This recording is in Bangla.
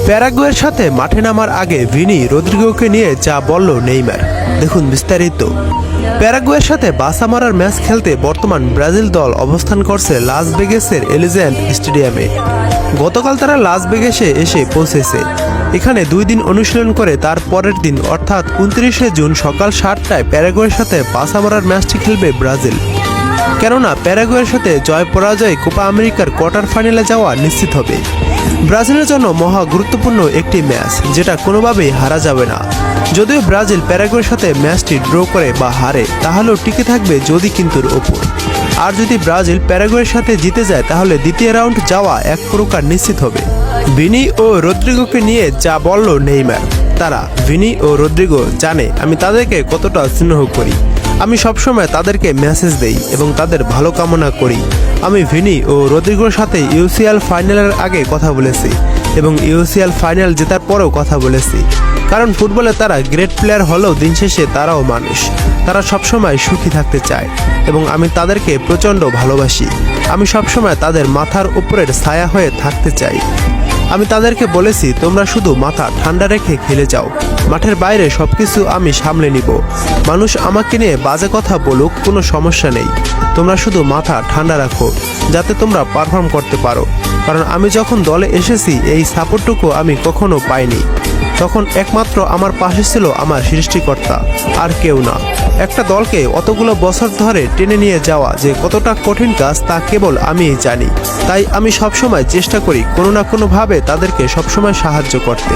প্যারাগুয়ের সাথে মাঠে নামার আগে ভিনি রদ্রিগোকে নিয়ে যা বলল নেইমার, দেখুন বিস্তারিত। প্যারাগুয়ের সাথে বাসা মারার ম্যাচ খেলতে বর্তমান ব্রাজিল দল অবস্থান করছে লাস ভেগাসের এলিজ্যান্ড স্টেডিয়ামে। গতকাল তারা লাস ভেগাসে এসে পৌঁছেছে। এখানে 2 দিন অনুশীলন করে তার পরের দিন অর্থাৎ 29শে জুন সকাল 7টায় প্যারাগুয়ের সাথে বাসা মারার ম্যাচটি খেলবে ব্রাজিল। কেননা প্যারাগুয়ের সাথে জয় পরাজয় কোপা আমেরিকার কোয়ার্টার ফাইনালে যাওয়া নিশ্চিত হবে। ব্রাজিলের জন্য মহা গুরুত্বপূর্ণ একটি ম্যাচ, যেটা কোনোভাবেই হারা যাবে না। যদিও ব্রাজিল প্যারাগুয়ের সাথে ম্যাচটি ড্র করে বা হারে, তাহলেও টিকে থাকবে যদি কিন্তুর ওপর। আর যদি ব্রাজিল প্যারাগুয়ের সাথে জিতে যায়, তাহলে দ্বিতীয় রাউন্ড যাওয়া এক প্রকার নিশ্চিত হবে। ভিনি ও রদ্রিগোকে নিয়ে যা বলল নেইমার, তারা ভিনি ও রদ্রিগো জানে আমি তাদেরকে কতটা স্নেহ করি। আমি সবসময় তাদেরকে মেসেজ দেই এবং তাদের ভালো কামনা করি। আমি ভিনি ও রদ্রিগোর সাথে ইউসিএল ফাইনালের আগে কথা বলেছি এবং ইউসিএল ফাইনাল জেতার পরেও কথা বলেছি। কারণ ফুটবলে তারা গ্রেট প্লেয়ার হলেও দিন শেষে তারাও মানুষ। তারা সবসময় সুখী থাকতে চায় এবং আমি তাদেরকে প্রচণ্ড ভালোবাসি। আমি সবসময় তাদের মাথার উপরের ছায়া হয়ে থাকতে চাই। আমি তাদেরকে বলেছি, তোমরা শুধু মাথা ঠান্ডা রেখে খেলে যাও, মাঠের বাইরে সবকিছু আমি সামলে নিব। মানুষ আমাকে নিয়ে বাজে কথা বলুক, কোনো সমস্যা নেই। তোমরা শুধু মাথা ঠান্ডা রাখো যাতে তোমরা পারফর্ম করতে পারো। কারণ আমি যখন দলে এসেছি এই সাপোর্টটুকু আমি কখনো পাইনি। তখন একমাত্র আমার পাশে ছিল আমার সৃষ্টিকর্তা, আর কেউ না। একটা দলকে অতগুলো বছর ধরে টেনে নিয়ে যাওয়া যে কতটা কঠিন কাজ তা কেবল আমিই জানি। তাই আমি সবসময় চেষ্টা করি কোনো না কোনোভাবে তাদেরকে সবসময় সাহায্য করতে।